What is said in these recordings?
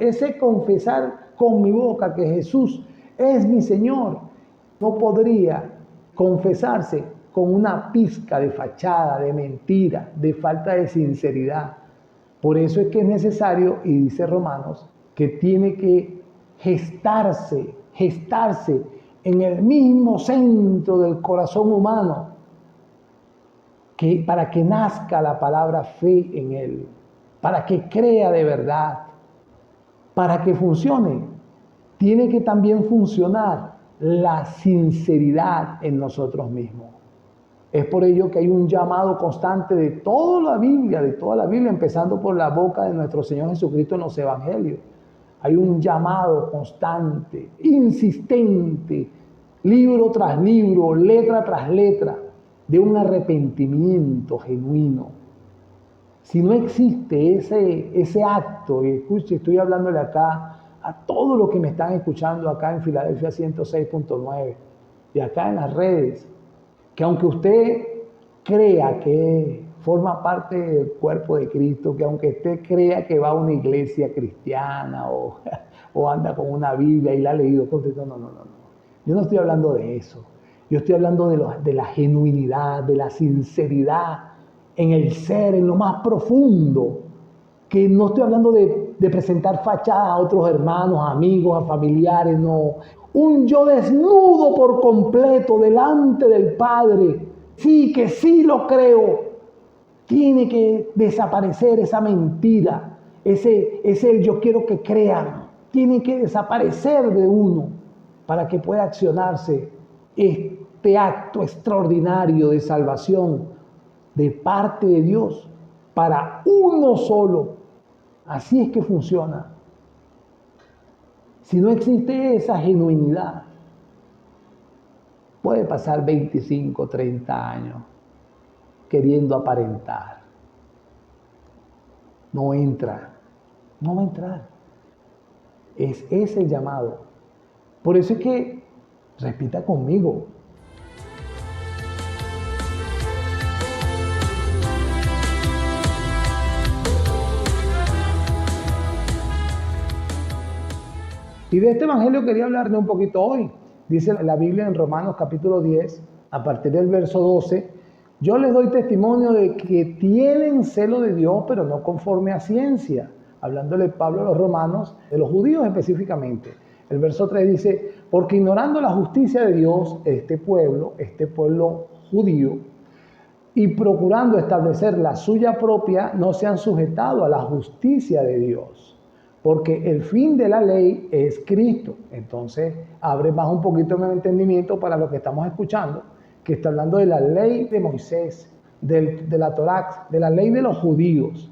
Ese confesar con mi boca que Jesús es mi Señor no podría confesarse con una pizca de fachada, de mentira, de falta de sinceridad. Por eso es que es necesario, y dice Romanos, que tiene que gestarse en el mismo centro del corazón humano, para que nazca la palabra fe en él, para que crea de verdad, para que funcione. Tiene que también funcionar la sinceridad en nosotros mismos. Es por ello que hay un llamado constante de toda la Biblia, empezando por la boca de nuestro Señor Jesucristo en los Evangelios. Hay un llamado constante, insistente, libro tras libro, letra tras letra, de un arrepentimiento genuino. Si no existe ese acto, y escuche, estoy hablándole acá a todos los que me están escuchando acá en Filadelfia 106.9 y acá en las redes, que aunque usted crea que forma parte del cuerpo de Cristo, que aunque usted crea que va a una iglesia cristiana o anda con una Biblia y la ha leído, no. Yo no estoy hablando de eso. Yo estoy hablando de la genuinidad, de la sinceridad en el ser, en lo más profundo. Que no estoy hablando de presentar fachadas a otros hermanos, amigos, a familiares, no. Un yo desnudo por completo delante del Padre. Sí, que sí lo creo. Tiene que desaparecer esa mentira, ese yo quiero que crean. Tiene que desaparecer de uno para que pueda accionarse este acto extraordinario de salvación de parte de Dios para uno solo. Así es que funciona. Si no existe esa genuinidad, puede pasar 25, 30 años queriendo aparentar. No entra, no va a entrar. Es ese el llamado. Por eso es que, repita conmigo, y de este evangelio quería hablarle un poquito hoy. Dice la Biblia en Romanos capítulo 10, a partir del verso 12, yo les doy testimonio de que tienen celo de Dios, pero no conforme a ciencia. Hablándole Pablo a los romanos, de los judíos específicamente. El verso 3 dice, porque ignorando la justicia de Dios, este pueblo judío, y procurando establecer la suya propia, no se han sujetado a la justicia de Dios. Porque el fin de la ley es Cristo. Entonces, abre más un poquito mi entendimiento para lo que estamos escuchando, que está hablando de la ley de Moisés, de la Torá, de la ley de los judíos,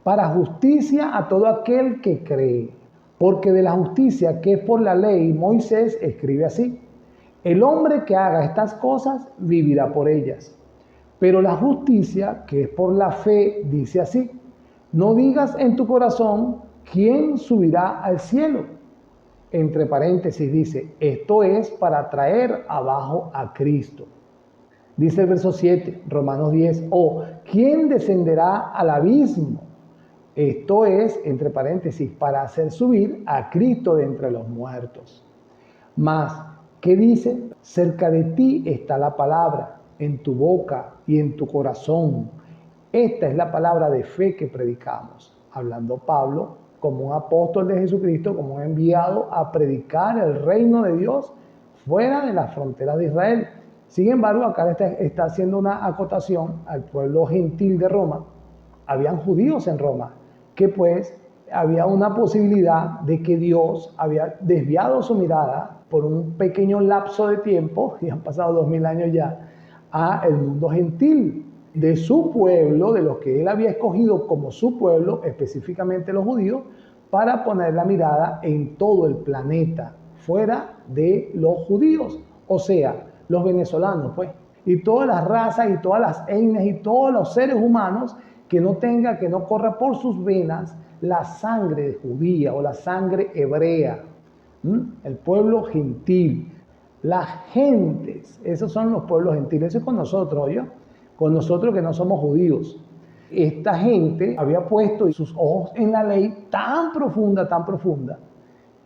para justicia a todo aquel que cree. Porque de la justicia que es por la ley, Moisés escribe así, el hombre que haga estas cosas vivirá por ellas. Pero la justicia que es por la fe dice así, no digas en tu corazón, ¿quién subirá al cielo? Entre paréntesis dice, esto es para traer abajo a Cristo. Dice el verso 7, Romanos 10, ¿quién descenderá al abismo? Esto es, entre paréntesis, para hacer subir a Cristo de entre los muertos. Mas, ¿qué dice? Cerca de ti está la palabra, en tu boca y en tu corazón. Esta es la palabra de fe que predicamos. Hablando Pablo como un apóstol de Jesucristo, como un enviado a predicar el reino de Dios fuera de las fronteras de Israel. Sin embargo, acá está haciendo una acotación al pueblo gentil de Roma. Habían judíos en Roma, que pues había una posibilidad de que Dios había desviado su mirada por un pequeño lapso de tiempo, y han pasado 2000 años ya, a el mundo gentil de su pueblo, de los que él había escogido como su pueblo, específicamente los judíos, para poner la mirada en todo el planeta, fuera de los judíos, o sea, los venezolanos, pues, y todas las razas y todas las etnias y todos los seres humanos que no corra por sus venas la sangre judía o la sangre hebrea. El pueblo gentil, las gentes, esos son los pueblos gentiles. Eso es con nosotros, ¿oye? Con nosotros que no somos judíos. esta gente había puesto sus ojos en la ley tan profunda,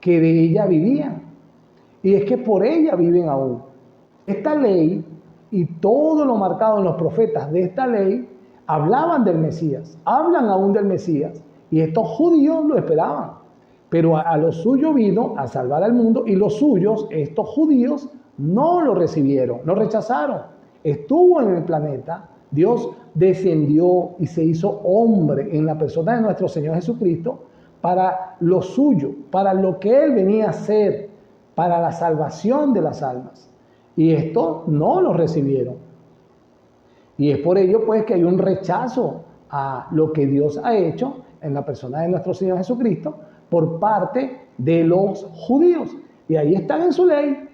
que de ella vivían. Y es que por ella viven aún. Esta ley y todo lo marcado en los profetas de esta ley hablaban del Mesías, hablan aún del Mesías, y estos judíos lo esperaban. Pero a lo suyo vino a salvar al mundo, y los suyos, estos judíos, no lo recibieron, lo rechazaron. Estuvo en el planeta, Dios descendió y se hizo hombre en la persona de nuestro Señor Jesucristo para lo suyo, para lo que Él venía a hacer, para la salvación de las almas. Y esto no lo recibieron. Y es por ello pues que hay un rechazo a lo que Dios ha hecho en la persona de nuestro Señor Jesucristo por parte de los judíos. Y ahí están en su ley.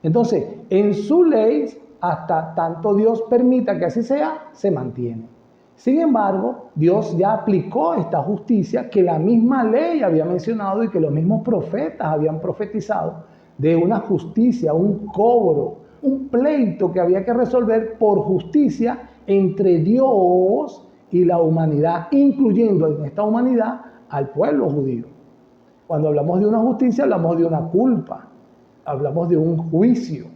Entonces, en su ley, hasta tanto Dios permita que así sea, se mantiene. Sin embargo, Dios ya aplicó esta justicia que la misma ley había mencionado y que los mismos profetas habían profetizado, de una justicia, un cobro, un pleito que había que resolver por justicia entre Dios y la humanidad, incluyendo en esta humanidad al pueblo judío. Cuando hablamos de una justicia, hablamos de una culpa, hablamos de un juicio,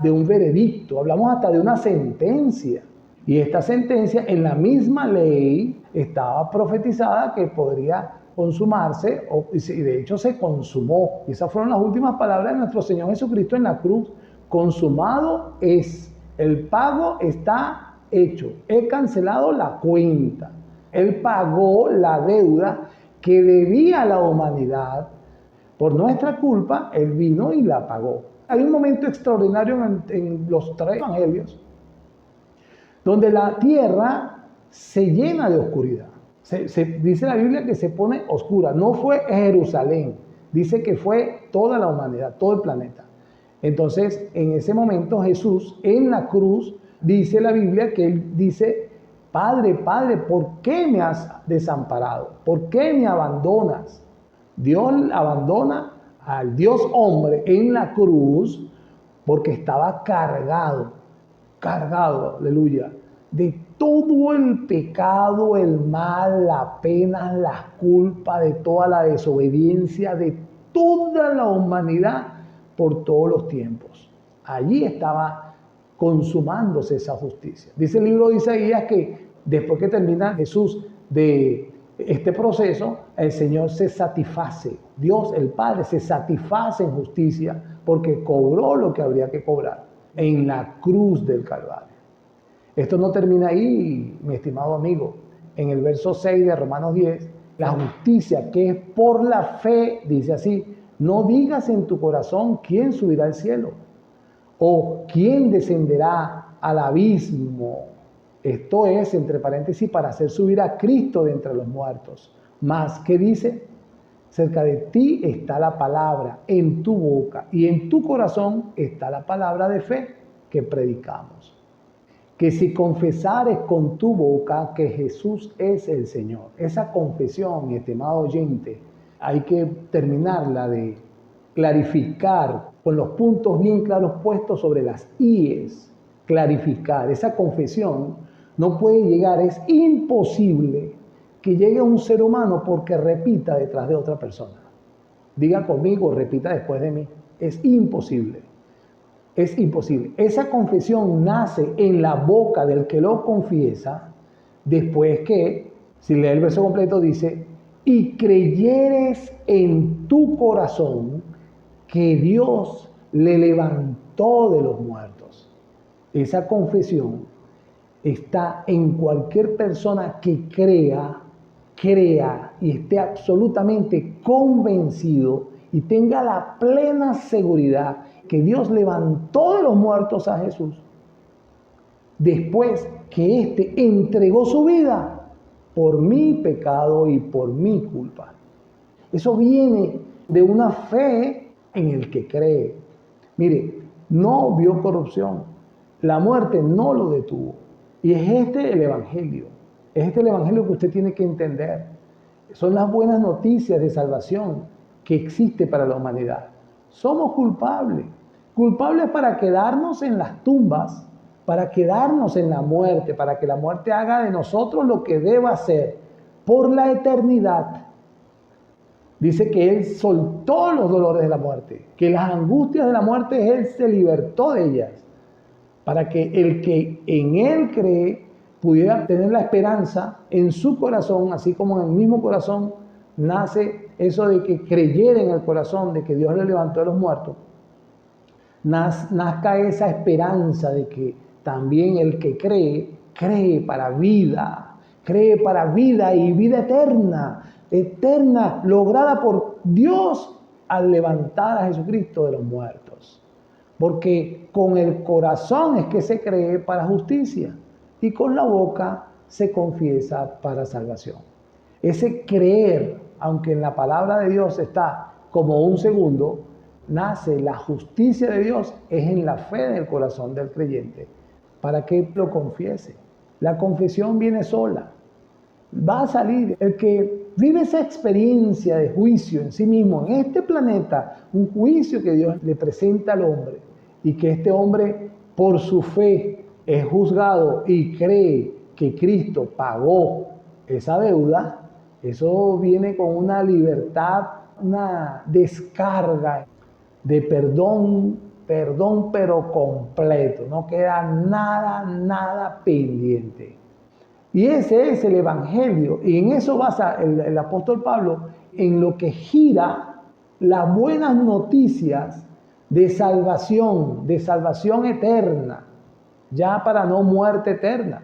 de un veredicto, hablamos hasta de una sentencia. Y esta sentencia en la misma ley estaba profetizada que podría consumarse, y de hecho se consumó. Y esas fueron las últimas palabras de nuestro Señor Jesucristo en la cruz. Consumado es, el pago está hecho, he cancelado la cuenta. Él pagó la deuda que debía a la humanidad. Por nuestra culpa, Él vino y la pagó. Hay un momento extraordinario en los tres evangelios, donde la tierra se llena de oscuridad. Dice la Biblia que se pone oscura. No fue Jerusalén, dice que fue toda la humanidad, todo el planeta. Entonces, en ese momento Jesús en la cruz, dice la Biblia que Él dice: Padre, Padre, ¿por qué me has desamparado? ¿Por qué me abandonas? Dios abandona al Dios hombre en la cruz porque estaba cargado, aleluya, de todo el pecado, el mal, la pena, la culpa, de toda la desobediencia, de toda la humanidad por todos los tiempos. Allí estaba consumándose esa justicia. Dice el libro de Isaías que después que termina Jesús de este proceso, el Señor se satisface, Dios el Padre se satisface en justicia porque cobró lo que habría que cobrar en la cruz del Calvario. Esto no termina ahí, mi estimado amigo. En el verso 6 de Romanos 10, la justicia que es por la fe, dice así: no digas en tu corazón quién subirá al cielo o quién descenderá al abismo. Esto es, entre paréntesis, para hacer subir a Cristo de entre los muertos. Mas, ¿qué dice? Cerca de ti está la palabra, en tu boca y en tu corazón está la palabra de fe que predicamos. Que si confesares con tu boca que Jesús es el Señor. Esa confesión, mi estimado oyente, hay que terminarla de clarificar con los puntos bien claros puestos sobre las íes. Clarificar. Esa confesión no puede llegar, es imposible que llegue a un ser humano porque repita detrás de otra persona. Diga conmigo, repita después de mí. Es imposible. Es imposible. Esa confesión nace en la boca del que lo confiesa, después que, si lee el verso completo, dice: y creyeres en tu corazón que Dios le levantó de los muertos. Esa confesión está en cualquier persona que crea y esté absolutamente convencido y tenga la plena seguridad que Dios levantó de los muertos a Jesús después que éste entregó su vida por mi pecado y por mi culpa. Eso viene de una fe en el que cree. Mire, no vio corrupción, la muerte no lo detuvo. Y es este el Evangelio. Es este el Evangelio que usted tiene que entender. Son las buenas noticias de salvación que existe para la humanidad. Somos culpables. Culpables para quedarnos en las tumbas para quedarnos en la muerte, para que la muerte haga de nosotros lo que deba hacer por la eternidad. Dice que Él soltó los dolores de la muerte, que las angustias de la muerte Él se libertó de ellas, para que el que en Él cree pudiera tener la esperanza en su corazón, así como en el mismo corazón nace eso de que creyera en el corazón de que Dios le levantó de los muertos, nazca esa esperanza de que también el que cree para vida y vida eterna, lograda por Dios al levantar a Jesucristo de los muertos. Porque con el corazón es que se cree para justicia y con la boca se confiesa para salvación. Ese creer, aunque en la palabra de Dios está como un segundo, nace la justicia de Dios, es en la fe del corazón del creyente, para que lo confiese. La confesión viene sola. Va a salir el que vive esa experiencia de juicio en sí mismo, en este planeta, un juicio que Dios le presenta al hombre y que este hombre por su fe es juzgado y cree que Cristo pagó esa deuda. Eso viene con una libertad, una descarga de perdón pero completo, no queda nada pendiente. Y ese es el Evangelio, y en eso basa el apóstol Pablo, en lo que gira las buenas noticias de salvación eterna, ya para no muerte eterna,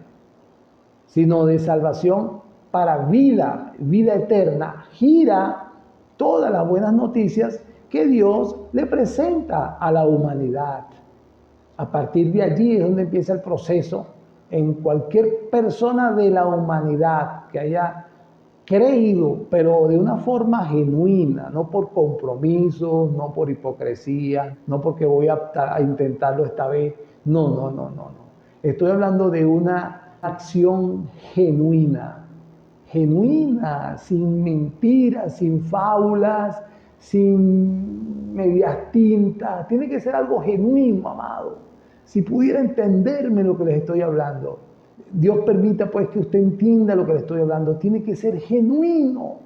sino de salvación para vida eterna. Gira todas las buenas noticias que Dios le presenta a la humanidad. A partir de allí es donde empieza el proceso en cualquier persona de la humanidad que haya creído, pero de una forma genuina, no por compromiso, no por hipocresía, no porque voy a intentarlo esta vez. No. Estoy hablando de una acción genuina, sin mentiras, sin fábulas, sin medias tintas. Tiene que ser algo genuino, amado. Si pudiera entenderme lo que les estoy hablando, Dios permita pues que usted entienda lo que le estoy hablando. Tiene que ser genuino,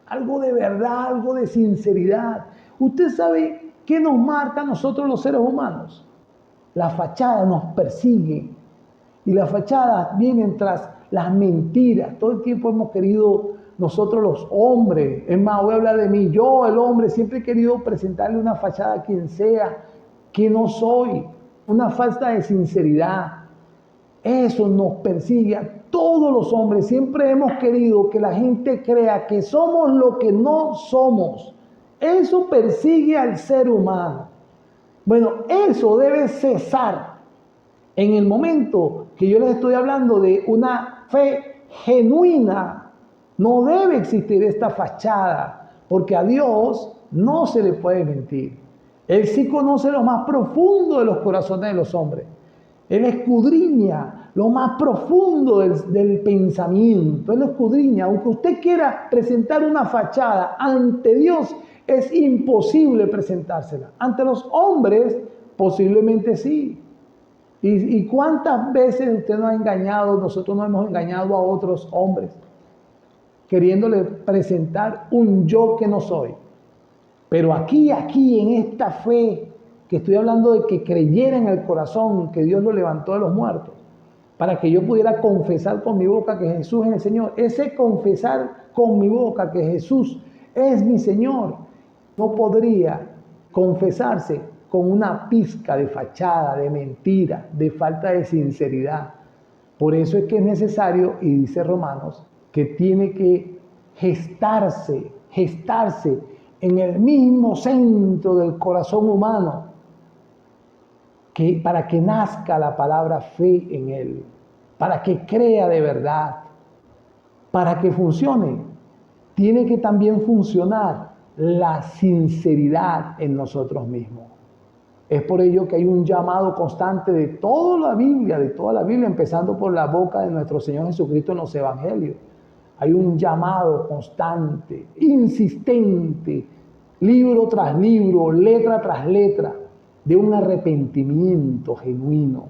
algo de verdad, algo de sinceridad. Usted sabe qué nos marca a nosotros los seres humanos. La fachada nos persigue y las fachadas vienen tras las mentiras. Todo el tiempo hemos querido nosotros los hombres, es más, voy a hablar de mí, yo el hombre siempre he querido presentarle una fachada a quien sea que no soy, una falta de sinceridad. Eso nos persigue a todos los hombres. Siempre hemos querido que la gente crea que somos lo que no somos. Eso persigue al ser humano. Bueno, eso debe cesar en el momento que yo les estoy hablando de una fe genuina. No debe existir esta fachada, porque a Dios no se le puede mentir. Él sí conoce lo más profundo de los corazones de los hombres. Él escudriña lo más profundo del pensamiento. Él escudriña. Aunque usted quiera presentar una fachada ante Dios, es imposible presentársela. Ante los hombres, posiblemente sí. ¿Y cuántas veces usted nos ha engañado, nosotros nos hemos engañado a otros hombres, queriéndole presentar un yo que no soy? Pero aquí en esta fe, que estoy hablando de que creyera en el corazón que Dios lo levantó de los muertos, para que yo pudiera confesar con mi boca que Jesús es el Señor. Ese confesar con mi boca que Jesús es mi Señor, no podría confesarse con una pizca de fachada, de mentira, de falta de sinceridad. Por eso es que es necesario, y dice Romanos, que tiene que gestarse en el mismo centro del corazón humano, para que nazca la palabra fe en él, para que crea de verdad, para que funcione. Tiene que también funcionar la sinceridad en nosotros mismos. Es por ello que hay un llamado constante de toda la Biblia, empezando por la boca de nuestro Señor Jesucristo en los Evangelios. Hay un llamado constante, insistente, libro tras libro, letra tras letra, de un arrepentimiento genuino.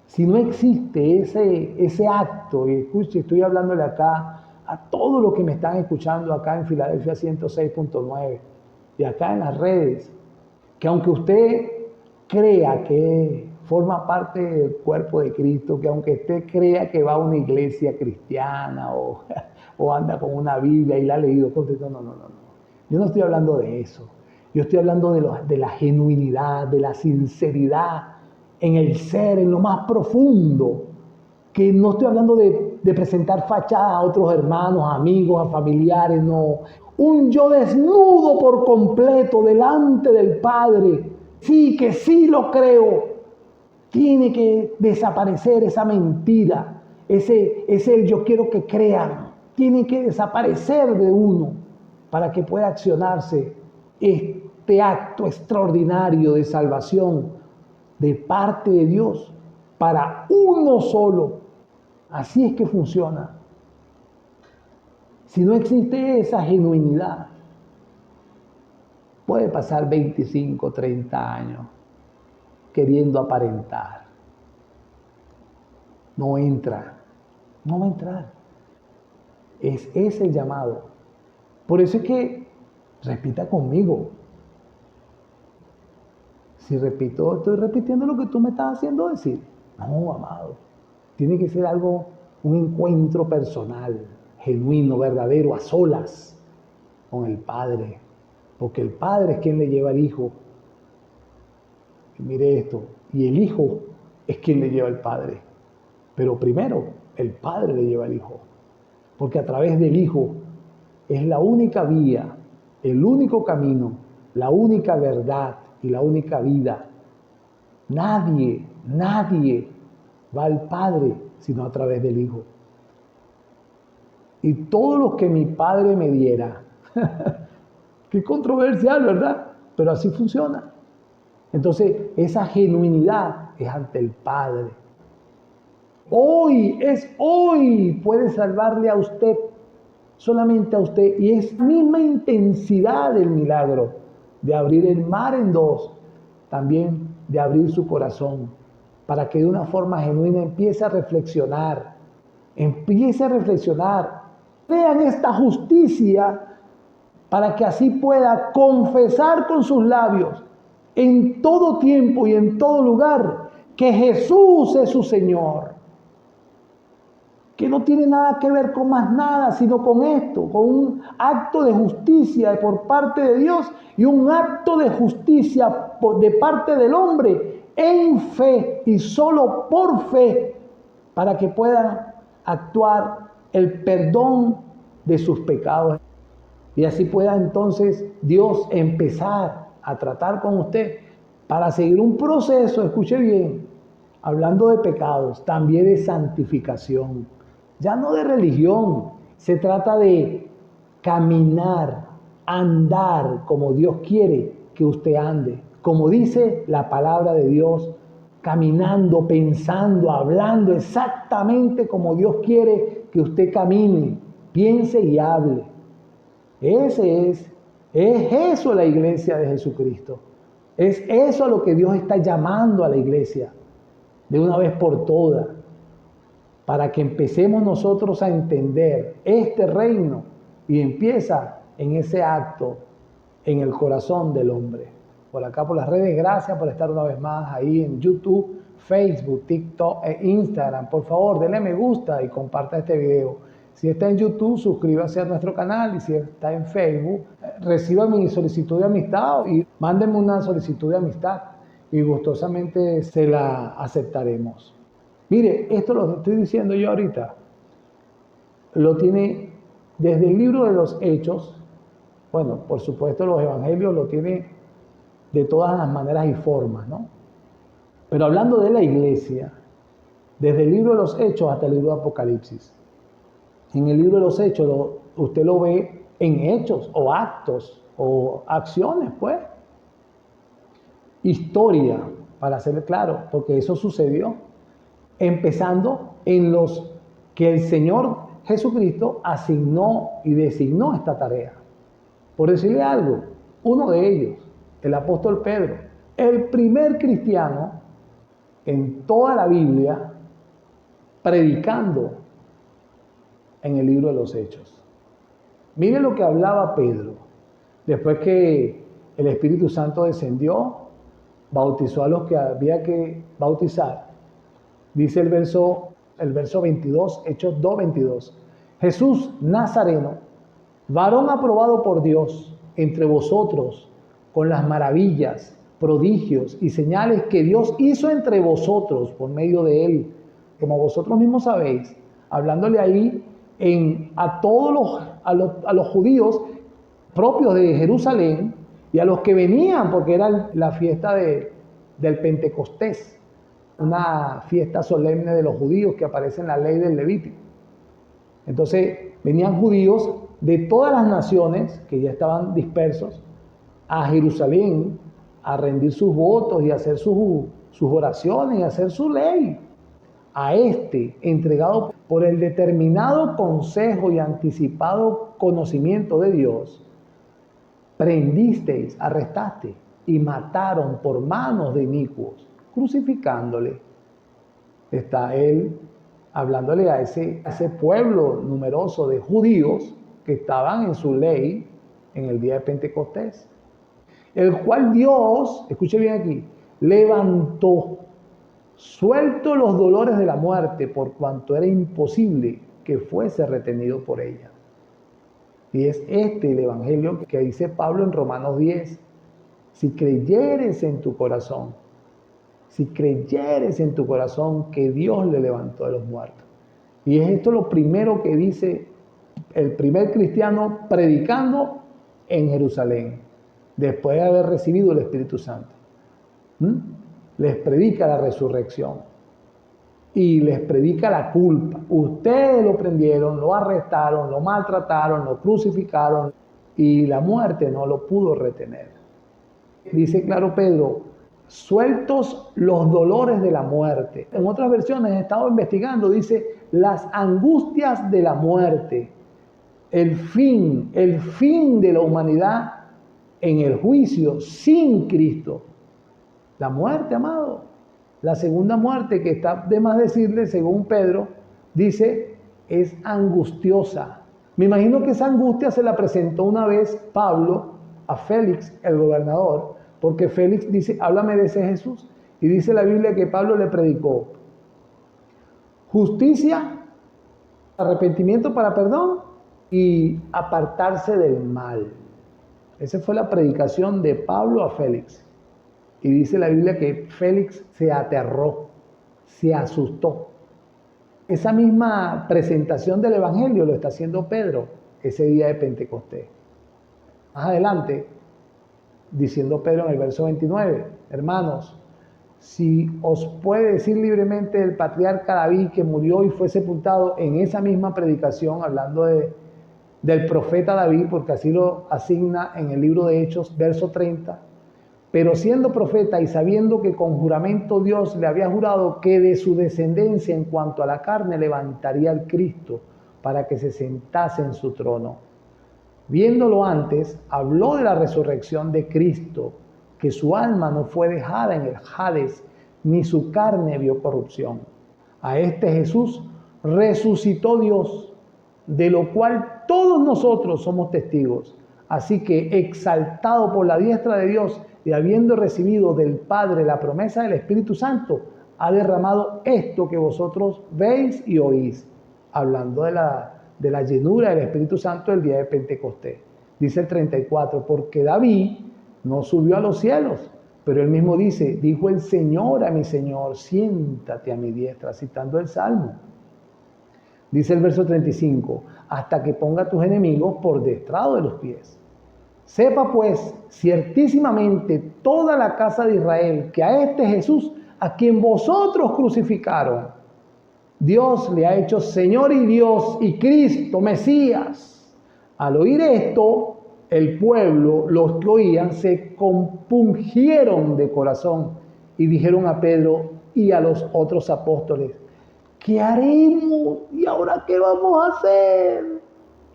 si no existe ese acto, y escuche, estoy hablándole acá a todos los que me están escuchando acá en Filadelfia 106.9 y acá en las redes, que aunque usted crea que forma parte del cuerpo de Cristo, que aunque usted crea que va a una iglesia cristiana o anda con una Biblia y la ha leído, no. Yo no estoy hablando de eso. Yo estoy hablando de la genuinidad, de la sinceridad en el ser, en lo más profundo. Que no estoy hablando de presentar fachadas a otros hermanos, amigos, a familiares, no. Un yo desnudo por completo delante del Padre. Sí, que sí lo creo. Tiene que desaparecer esa mentira, ese yo quiero que crean. Tiene que desaparecer de uno para que pueda accionarse este acto extraordinario de salvación de parte de Dios para uno solo. Así es que funciona. Si no existe esa genuinidad, puede pasar 25, 30 años queriendo aparentar. No va a entrar. Es ese el llamado. Por eso es que repita conmigo. Si repito, estoy repitiendo lo que tú me estás haciendo decir. No, amado. Tiene que ser algo, un encuentro personal, genuino, verdadero, a solas con el Padre. Porque el Padre es quien le lleva al Hijo. Y mire esto. Y el Hijo es quien le lleva al Padre. Pero primero, el Padre le lleva al Hijo. Porque a través del Hijo es la única vía, el único camino, la única verdad y la única vida. Nadie va al Padre sino a través del Hijo. Y todos los que mi Padre me diera, qué controversial, ¿verdad? Pero así funciona. Entonces, esa genuinidad es ante el Padre. Hoy, puede salvarle a usted, solamente a usted, y es misma intensidad del milagro de abrir el mar en dos, también de abrir su corazón, para que de una forma genuina empiece a reflexionar. Vean esta justicia para que así pueda confesar con sus labios en todo tiempo y en todo lugar que Jesús es su Señor. Que no tiene nada que ver con más nada, sino con esto, con un acto de justicia por parte de Dios y un acto de justicia de parte del hombre en fe y solo por fe, para que puedan actuar el perdón de sus pecados. Y así pueda entonces Dios empezar a tratar con usted para seguir un proceso, escuche bien, hablando de pecados, también de santificación. Ya no de religión, se trata de caminar, andar como Dios quiere que usted ande. Como dice la palabra de Dios, caminando, pensando, hablando exactamente como Dios quiere que usted camine, piense y hable. Es eso la iglesia de Jesucristo. Es eso a lo que Dios está llamando a la iglesia, de una vez por todas, para que empecemos nosotros a entender este reino y empieza en ese acto, en el corazón del hombre. Por acá, por las redes, gracias por estar una vez más ahí en YouTube, Facebook, TikTok e Instagram. Por favor, denle me gusta y comparta este video. Si está en YouTube, suscríbase a nuestro canal, y si está en Facebook, reciba mi solicitud de amistad y mándenme una solicitud de amistad y gustosamente se la aceptaremos. Mire, esto lo estoy diciendo yo ahorita, lo tiene desde el libro de los Hechos. Bueno, por supuesto los evangelios lo tiene de todas las maneras y formas, ¿no? Pero hablando de la iglesia, desde el libro de los Hechos hasta el libro de Apocalipsis. En el libro de los Hechos usted lo ve en hechos o actos o acciones, pues. Historia, para ser claro, porque eso sucedió. Empezando en los que el Señor Jesucristo asignó y designó esta tarea. Por decirle algo, uno de ellos, el apóstol Pedro, el primer cristiano, en toda la Biblia predicando en el libro de los Hechos. Mire lo que hablaba Pedro. Después que el Espíritu Santo descendió, bautizó a los que había que bautizar. Dice el verso 22, Hechos 2:22. Jesús Nazareno, varón aprobado por Dios entre vosotros, con las maravillas, prodigios y señales que Dios hizo entre vosotros por medio de él, como vosotros mismos sabéis, hablándole ahí a todos los judíos propios de Jerusalén y a los que venían, porque era la fiesta del Pentecostés, una fiesta solemne de los judíos que aparece en la ley del Levítico. Entonces venían judíos de todas las naciones que ya estaban dispersos a Jerusalén a rendir sus votos y hacer sus oraciones y hacer su ley. A entregado por el determinado consejo y anticipado conocimiento de Dios, prendisteis, arrestaste y mataron por manos de inicuos, crucificándole. Está él hablándole a ese pueblo numeroso de judíos que estaban en su ley en el día de Pentecostés, el cual Dios, escuche bien aquí, levantó, suelto los dolores de la muerte, por cuanto era imposible que fuese retenido por ella. Y es el evangelio que dice Pablo en Romanos 10. Si creyeres en tu corazón que Dios le levantó de los muertos. Y es esto lo primero que dice el primer cristiano predicando en Jerusalén, después de haber recibido el Espíritu Santo. Les predica la resurrección y les predica la culpa. Ustedes lo prendieron, lo arrestaron, lo maltrataron, lo crucificaron y la muerte no lo pudo retener. Dice claro Pedro, sueltos los dolores de la muerte. En otras versiones he estado investigando, dice las angustias de la muerte, el fin de la humanidad en el juicio sin Cristo. La muerte, amado, la segunda muerte, que está de más decirle, según Pedro, dice, es angustiosa. Me imagino que esa angustia se la presentó una vez Pablo a Félix, el gobernador, porque Félix dice, háblame de ese Jesús. Y dice la Biblia que Pablo le predicó justicia, arrepentimiento para perdón y apartarse del mal. Esa fue la predicación de Pablo a Félix. Y dice la Biblia que Félix se aterró, se asustó. Esa misma presentación del Evangelio lo está haciendo Pedro ese día de Pentecostés. Más adelante, diciendo Pedro en el verso 29, hermanos, si os puede decir libremente el patriarca David que murió y fue sepultado en esa misma predicación, hablando del profeta David, porque así lo asigna en el libro de Hechos, verso 30, pero siendo profeta y sabiendo que con juramento Dios le había jurado que de su descendencia en cuanto a la carne levantaría al Cristo para que se sentase en su trono. Viéndolo antes, habló de la resurrección de Cristo, que su alma no fue dejada en el Hades, ni su carne vio corrupción. A Jesús resucitó Dios, de lo cual todos nosotros somos testigos. Así que, exaltado por la diestra de Dios y habiendo recibido del Padre la promesa del Espíritu Santo, ha derramado esto que vosotros veis y oís. Hablando de la llenura del Espíritu Santo el día de Pentecostés. Dice el 34, porque David no subió a los cielos, pero él mismo dice, dijo el Señor a mi Señor, siéntate a mi diestra, citando el Salmo. Dice el verso 35, hasta que ponga a tus enemigos por destrado de los pies. Sepa pues ciertísimamente toda la casa de Israel que a Jesús, a quien vosotros crucificaron, Dios le ha hecho Señor y Dios y Cristo, Mesías. Al oír esto, el pueblo, los que oían, se compungieron de corazón y dijeron a Pedro y a los otros apóstoles, ¿qué haremos? ¿Y ahora qué vamos a hacer?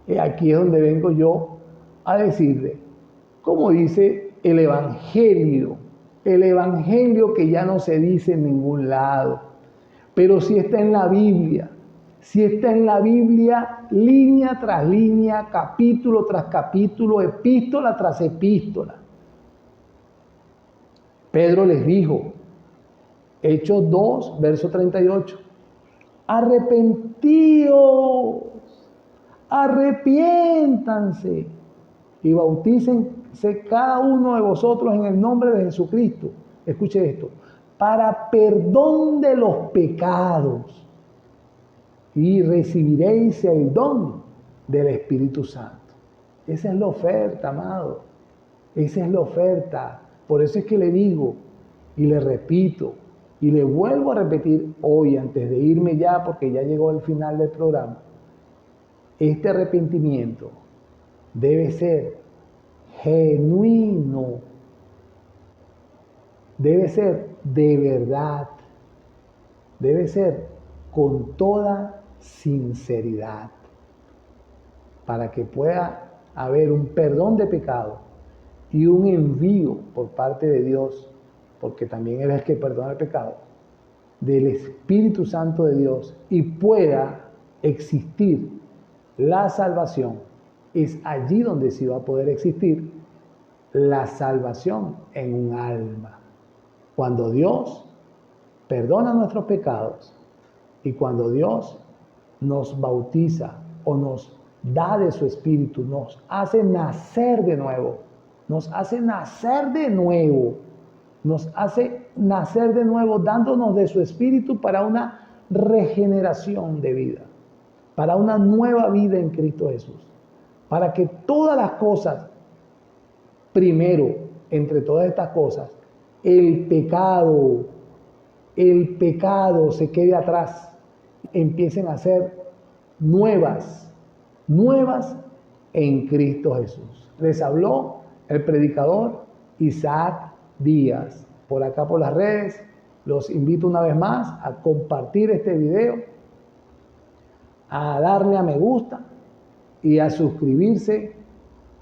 Y aquí es donde vengo yo a decirle, como dice el Evangelio El evangelio que ya no se dice en ningún lado, pero sí está en la Biblia. Si está en la Biblia, línea tras línea, capítulo tras capítulo, epístola tras epístola. Pedro les dijo, Hechos 2, verso 38, arrepentíos, arrepiéntanse y bautícense cada uno de vosotros en el nombre de Jesucristo. Escuche esto, para perdón de los pecados, y recibiréis el don del Espíritu Santo. Esa es la oferta, amado. Esa es la oferta. Por eso es que le digo y le repito y le vuelvo a repetir hoy antes de irme ya, porque ya llegó el final del programa. Este arrepentimiento debe ser genuino, debe ser de verdad, debe ser con toda sinceridad, para que pueda haber un perdón de pecado y un envío por parte de Dios, porque también Él es el que perdona el pecado, del Espíritu Santo de Dios, y pueda existir la salvación. Es allí donde sí va a poder existir la salvación en un alma. Cuando Dios perdona nuestros pecados y cuando Dios nos bautiza o nos da de su Espíritu, nos hace nacer de nuevo, nos hace nacer de nuevo, nos hace nacer de nuevo dándonos de su Espíritu para una regeneración de vida, para una nueva vida en Cristo Jesús, para que todas las cosas, primero, entre todas estas cosas, el pecado se quede atrás, empiecen a ser nuevas en Cristo Jesús. Les habló el predicador Isaac Díaz. Por acá por las redes, los invito una vez más a compartir este video, a darle a me gusta y a suscribirse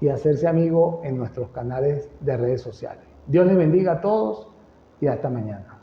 y a hacerse amigo en nuestros canales de redes sociales. Dios les bendiga a todos y hasta mañana.